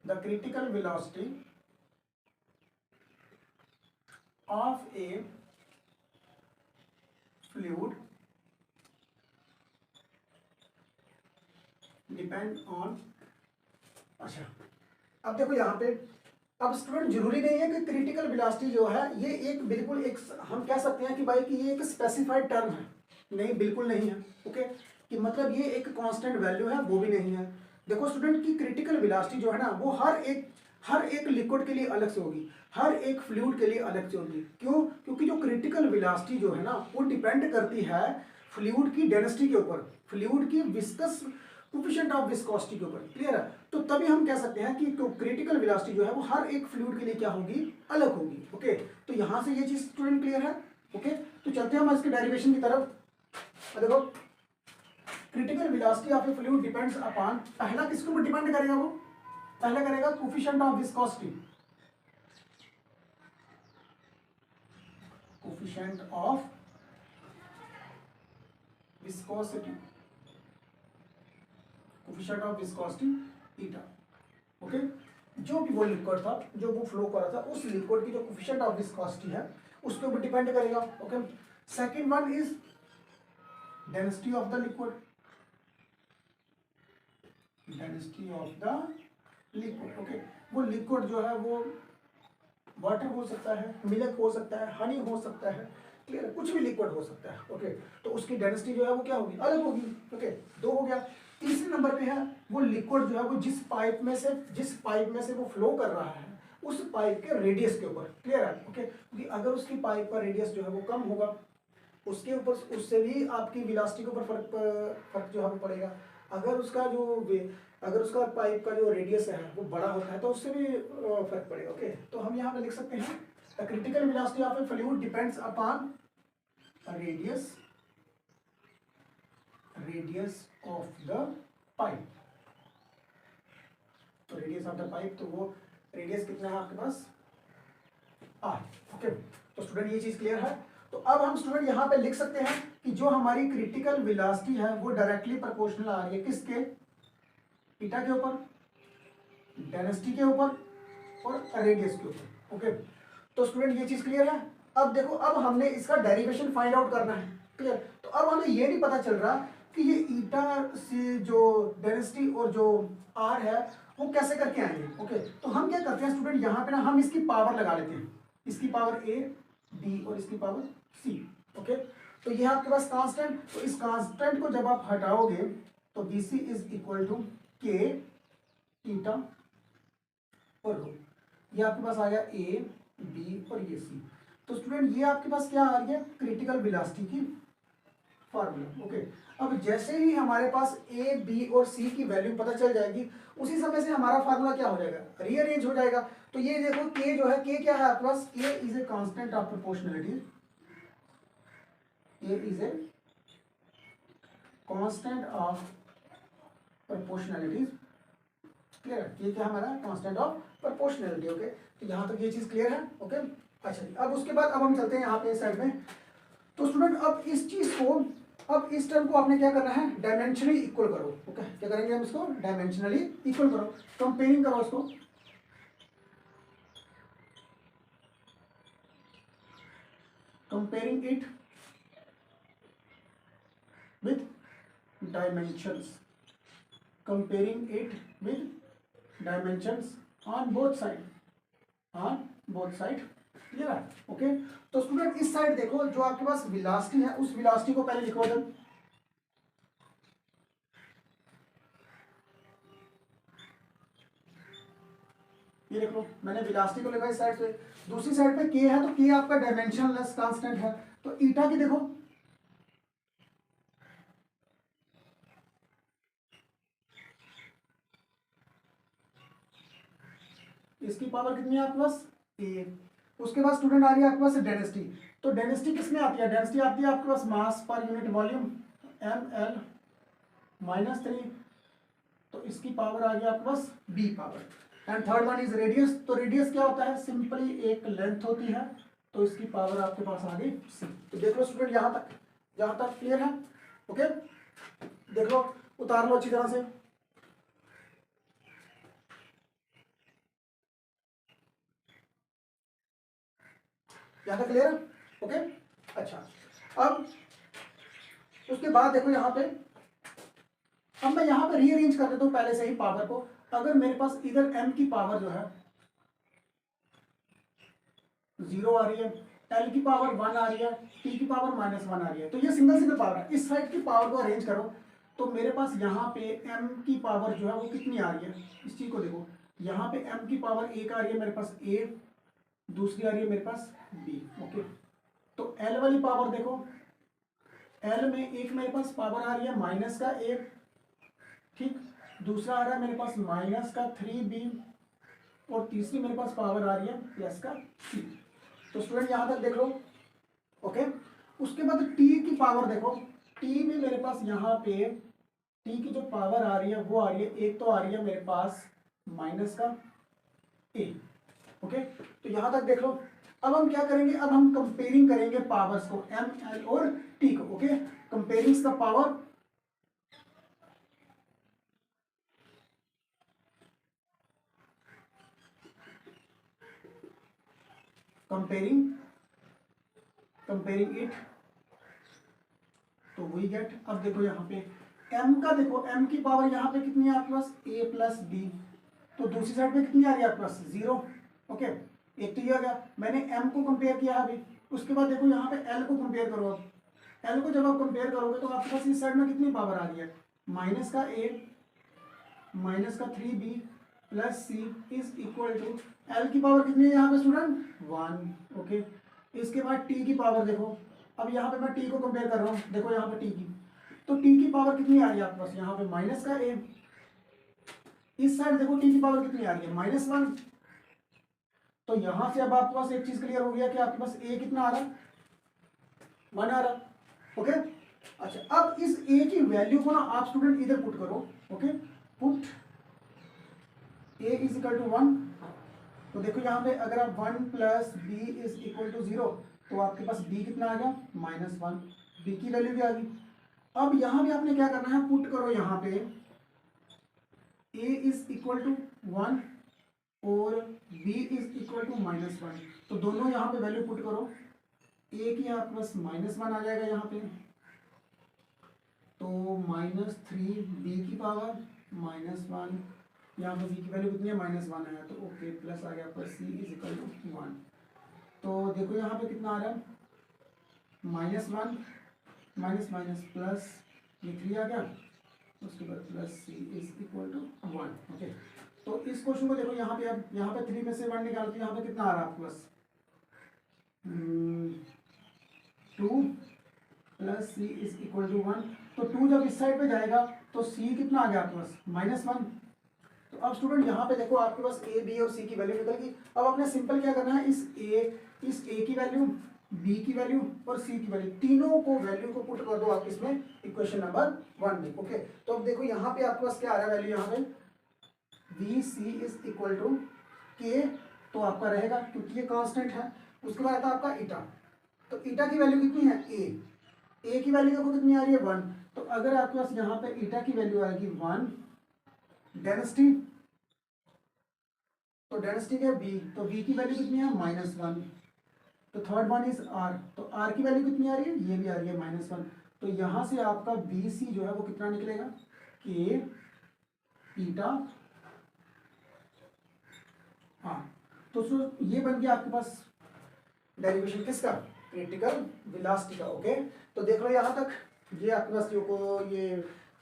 the critical velocity of A fluid depend on. अच्छा, अब देखो यहाँ पे, अब स्टूडेंट जरूरी नहीं है कि क्रिटिकल वेलोसिटी जो है ये एक बिल्कुल एक हम कह सकते हैं कि भाई कि ये एक स्पेसिफाइड टर्म है, नहीं बिल्कुल नहीं है। ओके, कि मतलब ये एक कांस्टेंट वैल्यू है, वो भी नहीं है। देखो स्टूडेंट की क्रिटिकल वेलोसिटी जो है ना वो हर एक लिक्विड के लिए अलग से होगी, हर एक फ्लूइड के लिए अलग से होगी। क्यों? क्योंकि जो क्रिटिकल वेलोसिटी जो है ना वो डिपेंड करती है फ्लूइड की डेंसिटी के ऊपर, फ्लूइड की विस्कस कोफिशिएंट ऑफ विस्कोसिटी के ऊपर। क्लियर है? तो तभी हम कह सकते हैं कि क्रिटिकल वेलोसिटी जो है वो हर एक फ्लूइड के लिए क्या होगी, अलग होगी। ओके, तो यहां से ये चीज स्टूडेंट क्लियर है। ओके, तो चलते हैं हम इसके डेरिवेशन की तरफ। देखो, critical velocity of A fluid depends upon, पहला किसके ऊपर डिपेंड करेगा, वो पहला करेगा coefficient of viscosity, coefficient of viscosity, coefficient of viscosity eta. Okay, जो भी वो लिक्विड था, जो वो फ्लो कर रहा था, उस लिक्विड की जो कोफिशिएंट ऑफ विस्कोसिटी है उसके ऊपर डिपेंड करेगा। Okay, second one is density of the liquid, density of the liquid. Okay, वो लिक्विड जो है वो वाटर हो सकता है, मिल्क हो सकता है, हनी हो सकता है, क्लियर है, कुछ भी लिक्विड हो सकता है। ओके, तो उसकी डेंसिटी जो है वो क्या होगी, अलग होगी। ओके, दो हो गया। तीसरे नंबर पे है वो लिक्विड जो है वो जिस पाइप में से वो फ्लो कर रहा है उस पाइप के रेडियस के ऊपर। क्लियर है? ओके, क्योंकि अगर उसकी पाइप का रेडियस जो है वो कम होगा उसके ऊपर, उससे भी आपकी वेलोसिटी के ऊपर फर्क जो है वो पड़ेगा। अगर उसका जो अगर उसका पाइप का जो रेडियस है वो बड़ा होता है तो उससे भी फर्क पड़ेगा। ओके, तो हम यहाँ पे लिख सकते हैं the critical velocity of A fluid depends upon radius of the pipe. तो रेडियस ऑफ द पाइप, तो वो रेडियस कितना है आपके पास, आर। ओके, तो स्टूडेंट ये चीज क्लियर है। तो अब हम स्टूडेंट यहाँ पे लिख सकते हैं कि जो हमारी क्रिटिकल वेलोसिटी है वो डायरेक्टली प्रोपोर्शनल आ रही है किसके, थीटा के ऊपर, डेंसिटी के ऊपर और रेडियस के ऊपर। ओके, तो स्टूडेंट ये चीज क्लियर है। अब देखो, अब हमने इसका डेरिवेशन फाइंड आउट करना है। क्लियर? तो अब हमें ये नहीं पता चल रहा कि ये ईटा से जो डेंसिटी और जो आर है वो कैसे करके आएंगे। ओके, तो हम क्या करते हैं स्टूडेंट, यहाँ पे ना हम इसकी पावर लगा लेते हैं, इसकी पावर ए, बी और इसकी पावर सी। ओके, तो ये आपके पास कांस्टेंट, तो इस कांस्टेंट को जब आप हटाओगे तो B C is equal to K theta और रो। ये आपके पास आ गया ए, बी और ये सी। तो स्टूडेंट ये आपके पास क्या आ रही है, क्रिटिकल वेलोसिटी की फार्मूला। ओके, अब जैसे ही हमारे पास ए, बी और सी की वैल्यू पता चल जाएगी उसी समय से हमारा फार्मूला क्या हो जाएगा, रीअरेंज हो जाएगा। तो ये देखो के जो है, के क्या है आपके पास, के is a constant of proportionality, A is a constant of proportionality. Clear है? ये क्या हमारा कांस्टेंट ऑफ प्रोपोर्शनलिटी। ओके, तो यहाँ तक ये चीज क्लियर है। ओके, अच्छा जी, अब उसके बाद अब हम चलते हैं यहाँ पे साइड में। तो स्टूडेंट अब इस चीज को, अब इस टर्म को आपने क्या करना है, डायमेंशनली इक्वल करो। ओके, क्या करेंगे हम इसको, डायमेंशनली इक्वल करो, कंपेयरिंग करो इसको, comparing it with dimensions, comparing it with dimensions on both side, on both side. Clear है? ओके, तो स्टूडेंट इस साइड देखो, जो आपके पास वेलोसिटी है उस वेलोसिटी को पहले लिखो जब, ये देख लो मैंने वेलोसिटी को लिखा इस साइड पे, दूसरी साइड पे के है तो के आपका डायमेंशनलेस कांस्टेंट है। तो ईटा की देखो, इसकी पावर कितनी है आपके पास ए। उसके बाद स्टूडेंट आ रही है आपके पास डेंसिटी। तो डेंसिटी किसमें आती है, डेंसिटी आती है आपके पास मास पर यूनिट वॉल्यूम ml -3, तो इसकी पावर आ गई आपके पास b power. And third one is radius. तो रेडियस क्या होता है, सिंपली एक लेंथ होती है, तो इसकी पावर आपके पास आ गई c। तो देख लो स्टूडेंट यहां तक क्लियर है। ओके देख लो, उतार लो अच्छी तरह से। यहां तक क्लियर है। ओके अच्छा, अब उसके बाद देखो यहाँ पे, अब मैं यहाँ पे रीअरेंज कर देता हूँ पहले से ही पावर को। अगर मेरे पास इधर m की पावर जो है 0 आ रही है, l की पावर 1 आ रही है, t की पावर -1 आ रही है, तो ये सिंगल पावर है। इस साइड की पावर को अरेंज करो तो मेरे पास यहाँ पे m की पावर जो है वो कितनी आ रही है, इस चीज को देखो। यहाँ पे m की पावर 1 आ रही है मेरे पास a, दूसरी आ रही है मेरे पास b। ओके तो l वाली पावर देखो, l में एक मेरे पास पावर आ रही है माइनस का 1, ठीक, दूसरा आ रहा है मेरे पास -3b, और तीसरी मेरे पास पावर आ रही है प्लस का c। तो स्टूडेंट यहां तक देख लो। ओके उसके बाद t की पावर देखो, t में मेरे पास यहाँ पे t की जो पावर आ रही है वो आ रही है, एक तो आ रही है मेरे पास माइनस का a। ओके तो यहां तक देख लो। अब हम क्या करेंगे, अब हम कंपेयरिंग करेंगे पावर्स को, m l और t को। Okay comparing the power, comparing it, तो वी गेट। अब देखो यहाँ पे m का देखो, m की पावर यहाँ पे कितनी है आपके पास a प्लस b, तो दूसरी साइड पे कितनी आ रही है आपके पास 0। ओके एक तो ये आ गया, मैंने m को कंपेयर किया अभी। उसके बाद देखो यहाँ पे l को कंपेयर करो। अब l को जब आप कंपेयर करोगे तो आपके पास इस साइड में कितनी पावर आ रही है, माइनस का a -3b plus c is equal to l की पावर कितनी है यहाँ पे स्टूडेंट 1। ओके इसके बाद t की पावर देखो, अब यहाँ पे मैं t को कंपेयर कर रहा हूँ, देखो यहाँ पे t की, तो t की पावर कितनी आ रही है आपके पास यहाँ पे माइनस का a, इस साइड देखो t की पावर कितनी आ रही है -1। तो यहां से अब आपके पास एक चीज क्लियर हो गया कि आपके पास a कितना आ रहा है 1 आ रहा। ओके अच्छा, अब इस a की वैल्यू को ना आप स्टूडेंट इधर पुट करो। Okay put a is equal to 1, तो देखो यहाँ पे अगर आप 1 plus b is equal to 0, तो आपके पास b कितना आ गया -1, b की वैल्यू भी आ गई। अब यहाँ भी आपने क्या करना है, पुट करो यहाँ पे a इज इक्वल टू 1 और b इज इक्वल टू -1, तो दोनों यहाँ पे वैल्यू पुट करो। a की आपके पास -1 आ जाएगा यहाँ पे, तो -3b की पावर -1, यहाँ पे b की वैल्यू कितनी है -1 है, तो ओके प्लस आ गया आपका c इज इक्वल टू 1। तो देखो यहाँ पे कितना आ रहा है -1 माइनस माइनस प्लस, ये 3 आ गया, उसके बाद plus c is equal to 1। Okay तो इस क्वेश्चन को देखो यहाँ पे, अब यहाँ पे 3 में से 1 निकालते हैं, यहाँ पे कितना आ रहा है आपके पास 2 plus c is equal to 1। तो 2 जब इस साइड पे जाएगा तो c कितना आ गया आपके पास -1। तो अब स्टूडेंट यहाँ पे देखो आपके पास a b और c की वैल्यू निकल गई। अब आपने सिंपल क्या करना है, इस a की वैल्यू, b की वैल्यू और c की वैल्यू, तीनों को वैल्यू को पुट कर दो आप इसमें इक्वेशन नंबर 1 में। ओके तो अब देखो यहाँ पे आपके पास क्या आ रहा है वैल्यू, यहाँ पे B C is equal to K, तो आपका रहेगा क्योंकि ये कांस्टेंट है। उसके बाद आता है आपका ईटा, तो ईटा की वैल्यू कितनी है ए की वैल्यू देखो कितनी आ रही है 1, तो अगर आपके पास यहाँ पे ईटा की वैल्यू आएगी 1, डेंसिटी, तो डेंसिटी क्या बी, तो बी की वैल्यू कितनी है -1, तो थर्ड वन इज आर, तो आर की वैल्यू कितनी आ रही है, ये भी आ रही है -1। तो यहां से आपका बी सी जो है वो कितना निकलेगा, के ईटा हाँ। तो ये बन गया आपके पास डेरिवेशन किसका, क्रिटिकल वेलोसिटी का। ओके तो देख लो यहाँ तक, ये आपके पास जो ये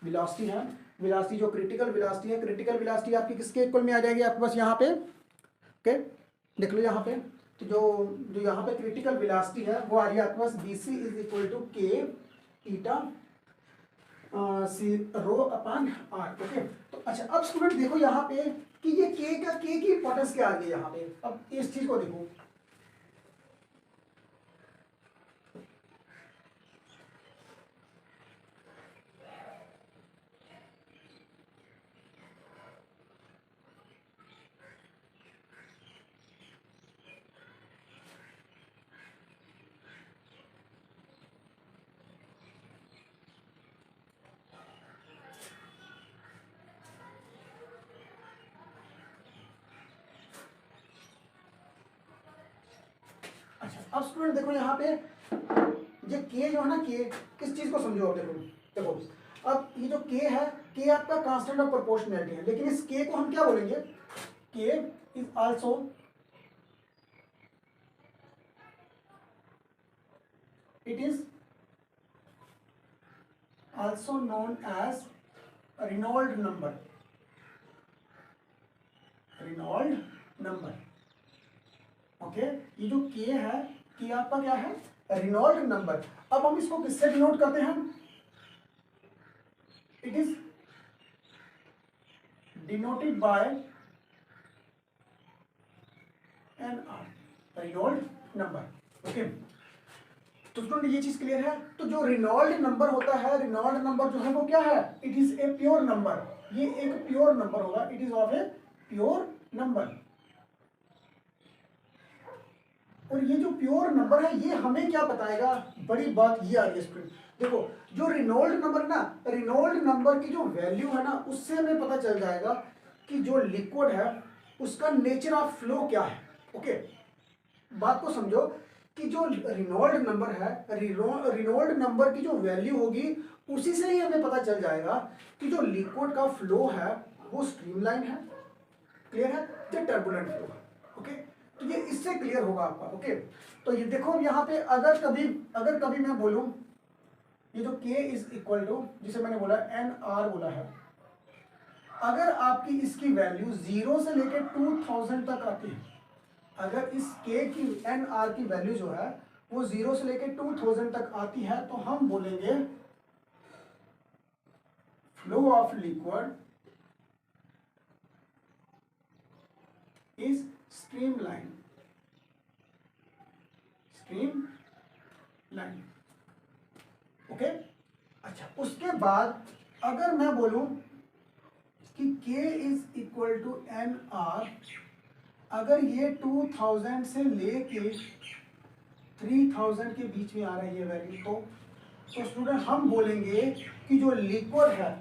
वेलोसिटी है, वेलोसिटी जो क्रिटिकल वेलोसिटी है, क्रिटिकल वेलोसिटी आपकी किसके इक्वल में आ जाएगी आपके पास यहाँ पे। ओके देख लो यहाँ पे, तो जो यहाँ पे क्रिटिकल वेलोसिटी है वो आ रही है आपके पास B C is equal to K eta C rho upon R. Okay तो अच्छा, अब स्टूडेंट देखो यहाँ पे कि ये के की इंपॉर्टेंस क्या आ गई यहाँ पे। अब इस चीज को देखो, अच्छा अब स्टूडेंट देखो यहाँ पे ये के जो है ना, के किस चीज को समझो। अब देखो देखो अब ये जो के है, के आपका कांस्टेंट ऑफ प्रोपोर्शनैलिटी है, लेकिन इस के को हम क्या बोलेंगे, K is also it is also known as Reynold number, Reynold number. Okay ये जो के है, के आपका क्या है, रेनॉल्ड नंबर। अब हम इसको किससे डिनोट करते हैं, it is denoted by N R, Reynold number. Okay तो स्टूडेंट ये चीज क्लियर है। तो जो रेनॉल्ड नंबर होता है, रेनॉल्ड नंबर जो है वो क्या है, it is a pure number, ये एक प्योर नंबर होगा, it is of a pure number. और ये जो प्योर नंबर है ये हमें क्या बताएगा, बड़ी बात ये आ रही है स्टूडेंट। देखो जो रिनॉल्ड नंबर ना, रिनॉल्ड नंबर की जो वैल्यू है ना, उससे हमें पता चल जाएगा कि जो लिक्विड है उसका नेचर ऑफ फ्लो क्या है। ओके बात को समझो कि जो रिनॉल्ड नंबर है, रिनॉल्ड नंबर की जो वैल्यू होगी उसी से ही हमें पता चल जाएगा कि जो लिक्विड का फ्लो है वो स्ट्रीमलाइन है, क्लियर है, या टर्बुलेंट फ्लो है। ओके तो ये इससे क्लियर होगा आपका। ओके तो ये देखो यहाँ पे अगर कभी मैं बोलूं ये जो k इज इक्वल टू, जिसे मैंने बोला एन आर बोला है, अगर आपकी इसकी वैल्यू 0 से लेकर 2000 तक आती है, अगर इस k की एन आर की वैल्यू जो है वो 0 से लेकर 2000 तक आती है, तो हम बोलेंगे flow of liquid is streamline, streamline. Okay अच्छा उसके बाद अगर मैं बोलूं कि k is equal to N R, अगर ये 2000 से लेके 3000 के बीच में आ रही है वैल्यू, तो स्टूडेंट हम बोलेंगे कि जो लिक्विड है,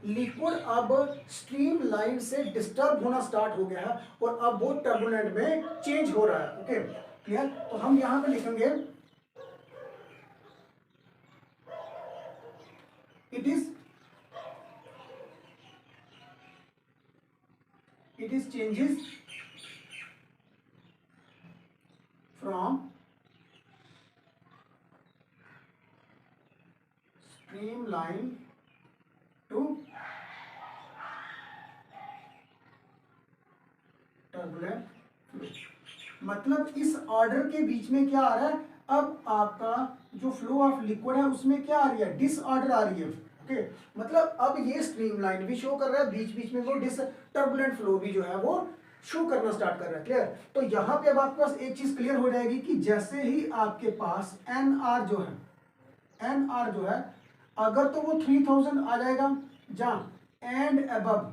लिक्विड अब स्ट्रीम लाइन से डिस्टर्ब होना स्टार्ट हो गया है और अब वो टर्बुलेंट में चेंज हो रहा है। Okay clear. तो हम यहां पे लिखेंगे it is changes from stream line to turbulent flow. मतलब इस ऑर्डर के बीच में क्या आ रहा है, अब आपका जो फ्लो ऑफ लिक्विड है उसमें क्या आ रही है, डिसऑर्डर आ रही है। ओके मतलब अब ये स्ट्रीमलाइन भी शो कर रहा है, बीच बीच में वो टर्बुलेंट फ्लो भी जो है वो शो करना स्टार्ट कर रहा है। क्लियर। तो यहां पे अब आपके पास एक चीज क्लियर हो जाएगी कि जैसे ही आपके पास एन आर जो है, एन आर जो है अगर तो वो 3000 आ जाएगा जहां एंड अबव,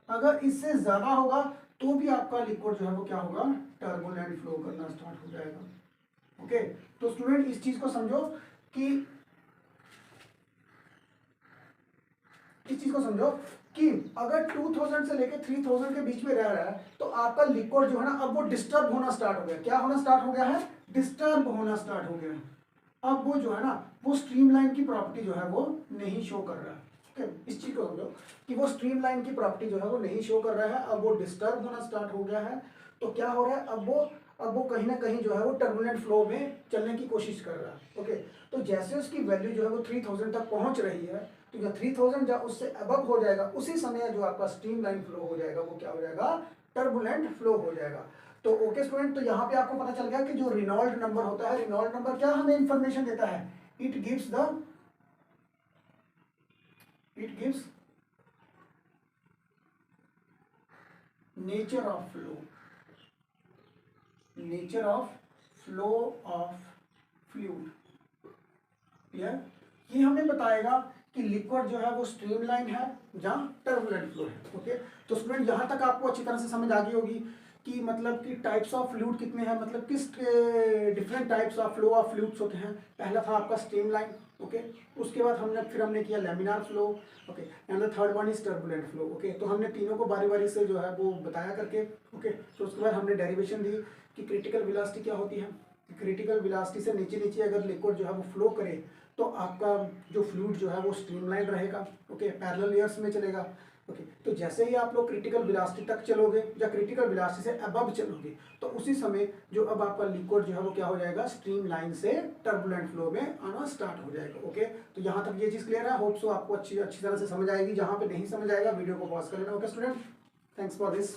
अगर इससे ज्यादा होगा तो भी आपका लिक्विड जो है वो क्या होगा, टर्बुलेंट फ्लो करना स्टार्ट हो जाएगा। ओके तो स्टूडेंट इस चीज को समझो कि इस चीज को समझो कि अगर 2000 से लेकर 3000 के बीच में रह रहा है तो आपका लिक्विड जो है ना अब वो डिस्टर्ब होना स्टार्ट हो गया। क्या होना स्टार्ट हो गया है, डिस्टर्ब होना स्टार्ट हो गया है। अब वो जो है ना वो स्ट्रीमलाइन की प्रॉपर्टी जो है वो नहीं शो कर रहा है। इस चीज को समझो कि वो स्ट्रीमलाइन की प्रॉपर्टी जो है वो नहीं शो कर रहा है, अब वो डिस्टर्ब होना स्टार्ट हो गया है। तो क्या हो रहा है, अब वो कहीं ना कहीं जो है वो टर्बुलेंट फ्लो में चलने की कोशिश कर रहा है। ओके तो जैसे उसकी वैल्यू जो है वो 3000 तक पहुंच रही है, तो जब 3000 जब उससे अबव हो जाएगा उसी समय जो आपका स्ट्रीमलाइन फ्लो हो जाएगा वो क्या हो जाएगा, टर्बुलेंट फ्लो हो जाएगा। तो ओके स्टूडेंट, तो यहाँ पे आपको पता चल गया कि जो रिनॉल्ड नंबर होता है, रिनॉल्ड नंबर क्या हमें इंफॉर्मेशन देता है, it gives nature of flow, nature of flow of fluid. Clear? ये हमें बताएगा कि लिक्विड जो है वो स्ट्रीमलाइन है जहाँ टर्बुलेंट फ्लो है। ओके, तो स्टूडेंट यहाँ तक आपको अच्छी तरह से समझ आ गई होगी कि मतलब कि टाइप्स ऑफ फ्लूइड कितने हैं, मतलब किस different types of flow of fluids होते हैं। पहला था आपका स्ट्रीमलाइन, ओके, उसके बाद हमने किया laminar flow, okay, and the third one is turbulent flow. Okay, तो हमने तीनों को बारी बारी से जो है वो बताया करके, ओके, तो उसके बाद हमने डेरिवेशन दी कि क्रिटिकल वेलोसिटी क्या होती है। क्रिटिकल वेलोसिटी से नीचे नीचे अगर लिक्विड जो है वो फ्लो करे तो आपका जो फ्लूइड जो है वो स्ट्रीमलाइन रहेगा, ओके, पैरेलल लेयर्स में चलेगा। ओके, तो जैसे ही आप लोग क्रिटिकल वेलोसिटी तक चलोगे या क्रिटिकल वेलोसिटी से अबव चलोगे तो उसी समय जो अब आपका लिक्विड जो है वो क्या हो जाएगा, स्ट्रीमलाइन से टर्बुलेंट फ्लो में आना स्टार्ट हो जाएगा। ओके, तो यहाँ तक ये चीज़ क्लियर है। होप सो आपको अच्छी तरह से समझ आएगी। जहाँ पे नहीं समझ आएगा वीडियो को पॉज कर लेना। Okay student, thanks for this.